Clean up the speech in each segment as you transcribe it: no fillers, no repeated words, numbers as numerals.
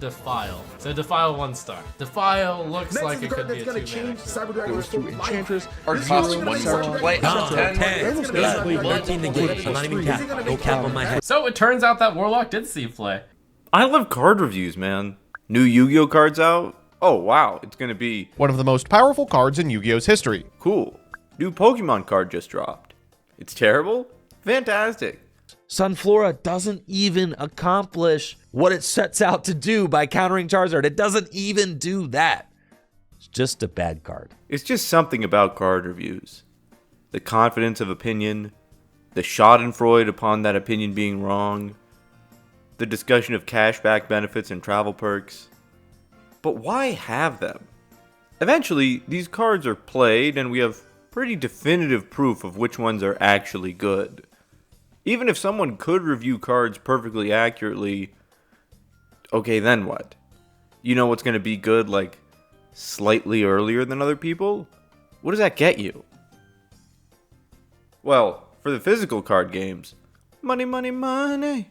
Defile. So Defile 1 star. Defile looks Next like is the it could card be that's a gonna 2-mana change activity. Cyber Dragon Goes to Enchantress. Or costs 1 more to play. No, 10. Basically, 13 the game. I'm not even capped. No cap on my head. So it turns out that Warlock did see play. I love card reviews, man. New Yu-Gi-Oh cards out? Oh wow, it's gonna be One of the most powerful cards in Yu-Gi-Oh's history. cool. New Pokemon card just dropped. It's terrible? Fantastic. Sunflora doesn't even accomplish what it sets out to do by countering Charizard. It doesn't even do that. It's just a bad card. It's just something about card reviews. The confidence of opinion, the schadenfreude upon that opinion being wrong, the discussion of cashback benefits and travel perks. But why have them? Eventually, these cards are played and we have pretty definitive proof of which ones are actually good. Even if someone could review cards perfectly accurately, okay, then what? You know what's going to be good, like, slightly earlier than other people? What does that get you? Well, for the physical card games, money, money, money.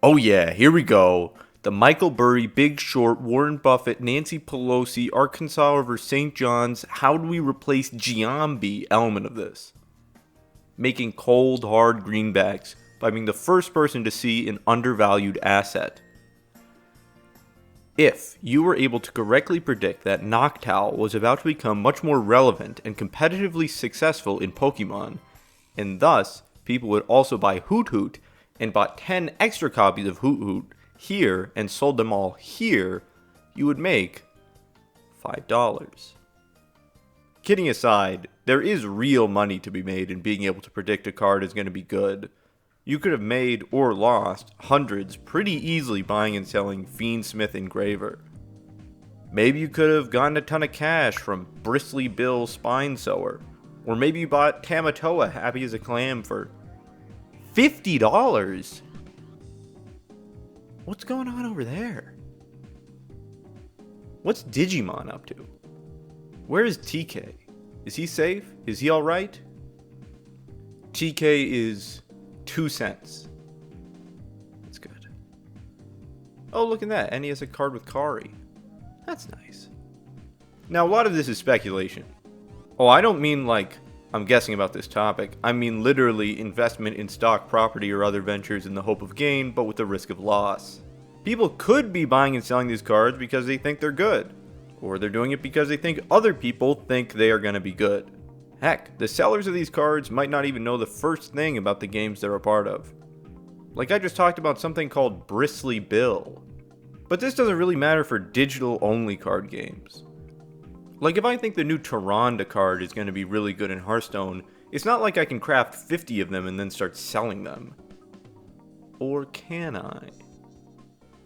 Oh yeah, here we go. The Michael Burry, Big Short, Warren Buffett, Nancy Pelosi, Arkansas over St. John's, how do we replace giambi element of this? Making cold, hard greenbacks by being the first person to see an undervalued asset. If you were able to correctly predict that Noctowl was about to become much more relevant and competitively successful in Pokemon, and thus people would also buy Hoot Hoot and bought 10 extra copies of Hoot Hoot here and sold them all here, you would make $5. Kidding aside, there is real money to be made in being able to predict a card is going to be good. You could have made or lost hundreds pretty easily buying and selling Fiend Smith Engraver. Maybe you could have gotten a ton of cash from Bristly Bill Spine Sewer. Or maybe you bought Tamatoa Happy as a Clam for $50. What's going on over there? What's Digimon up to? Where is TK? Is he safe? Is he alright? TK is 2 cents. That's good. Oh, look at that. And he has a card with Kari. That's nice. Now, a lot of this is speculation. Oh, I don't mean like I'm guessing about this topic. I mean literally investment in stock property or other ventures in the hope of gain, but with the risk of loss. People could be buying and selling these cards because they think they're good. Or they're doing it because they think other people think they are going to be good. Heck, the sellers of these cards might not even know the first thing about the games they're a part of. Like I just talked about something called Bristly Bill. But this doesn't really matter for digital-only card games. Like if I think the new Tyrande card is going to be really good in Hearthstone, it's not like I can craft 50 of them and then start selling them. Or can I?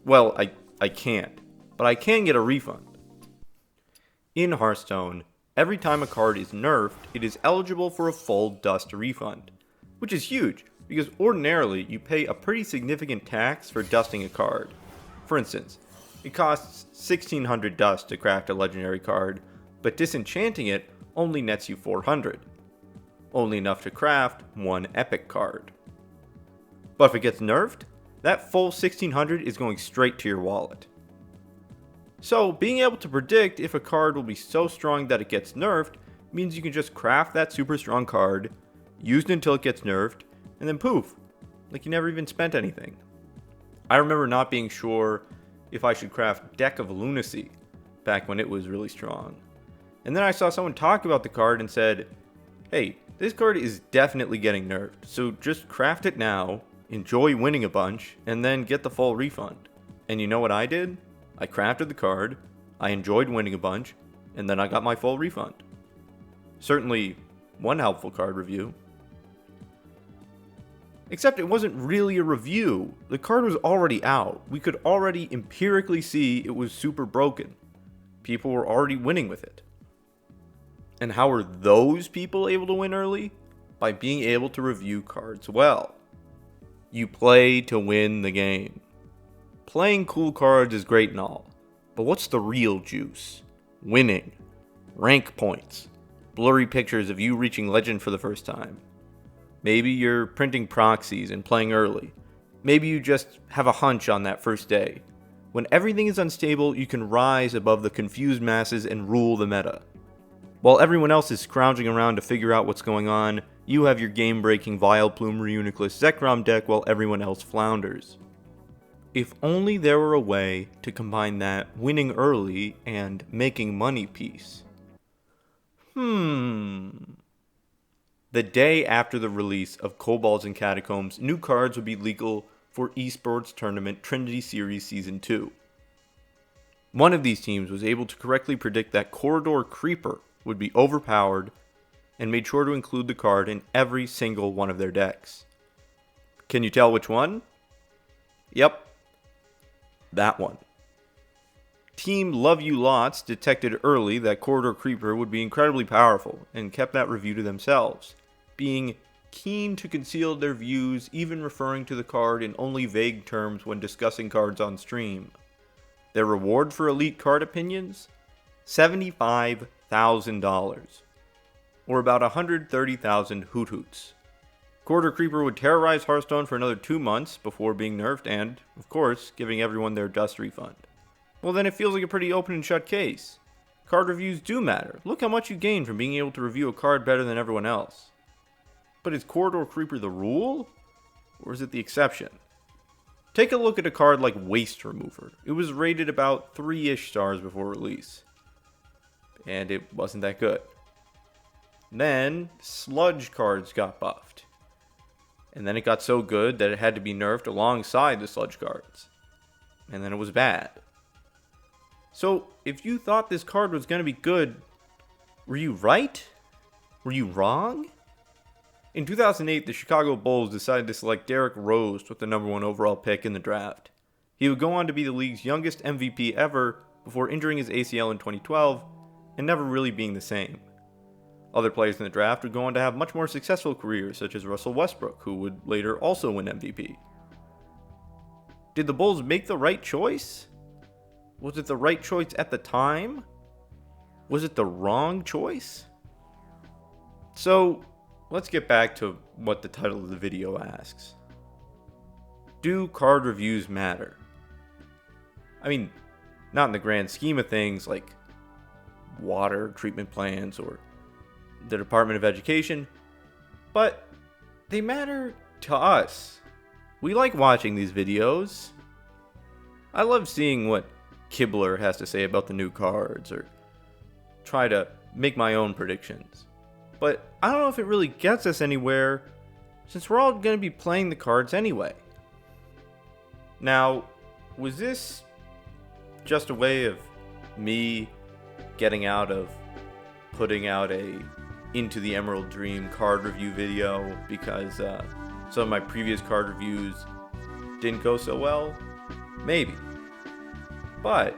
Well, I can't, but I can get a refund. In Hearthstone, every time a card is nerfed, it is eligible for a full dust refund, which is huge because ordinarily you pay a pretty significant tax for dusting a card. For instance, it costs 1600 dust to craft a legendary card, but disenchanting it only nets you 400, only enough to craft one epic card. But if it gets nerfed, that full 1600 is going straight to your wallet. So, being able to predict if a card will be so strong that it gets nerfed means you can just craft that super strong card, use it until it gets nerfed, and then poof, like you never even spent anything. I remember not being sure if I should craft Deck of Lunacy back when it was really strong. And then I saw someone talk about the card and said, hey, this card is definitely getting nerfed, so just craft it now, enjoy winning a bunch, and then get the full refund. And you know what I did? I crafted the card, I enjoyed winning a bunch, and then I got my full refund. Certainly, one helpful card review. Except it wasn't really a review. The card was already out. We could already empirically see it was super broken. People were already winning with it. And how are those people able to win early? By being able to review cards well. You play to win the game. Playing cool cards is great and all, but what's the real juice? Winning. Rank points. Blurry pictures of you reaching legend for the first time. Maybe you're printing proxies and playing early. Maybe you just have a hunch on that first day. When everything is unstable, you can rise above the confused masses and rule the meta. While everyone else is scrounging around to figure out what's going on, you have your game-breaking Vileplume Reuniclus Zekrom deck while everyone else flounders. If only there were a way to combine that winning early and making money piece. The day after the release of Kobolds and Catacombs, new cards would be legal for esports tournament Trinity Series Season 2. One of these teams was able to correctly predict that Corridor Creeper would be overpowered and made sure to include the card in every single one of their decks. Can you tell which one? Yep, that one. Team Love You Lots detected early that Corridor Creeper would be incredibly powerful and kept that review to themselves, being keen to conceal their views, even referring to the card in only vague terms when discussing cards on stream. Their reward for elite card opinions? $75,000, or about 130,000 hoot hoots. Corridor Creeper would terrorize Hearthstone for another 2 months before being nerfed and, of course, giving everyone their dust refund. Well, then it feels like a pretty open and shut case. Card reviews do matter. Look how much you gain from being able to review a card better than everyone else. But is Corridor Creeper the rule? Or is it the exception? Take a look at a card like Waste Remover. It was rated about 3-ish stars before release. And it wasn't that good. Then, Sludge cards got buffed. And then it got so good that it had to be nerfed alongside the Sludge cards. And then it was bad. So, if you thought this card was going to be good, were you right? Were you wrong? In 2008, the Chicago Bulls decided to select Derrick Rose with the #1 overall pick in the draft. He would go on to be the league's youngest MVP ever before injuring his ACL in 2012 and never really being the same. Other players in the draft would go on to have much more successful careers, such as Russell Westbrook, who would later also win MVP. Did the Bulls make the right choice? Was it the right choice at the time? Was it the wrong choice? So, let's get back to what the title of the video asks. Do card reviews matter? I mean, not in the grand scheme of things like water treatment plants or the Department of Education, but they matter to us. We like watching these videos. I love seeing what Kibler has to say about the new cards or try to make my own predictions. But I don't know if it really gets us anywhere since we're all going to be playing the cards anyway. Now, was this just a way of me getting out of putting out a Into the Emerald Dream card review video because some of my previous card reviews didn't go so well? Maybe. But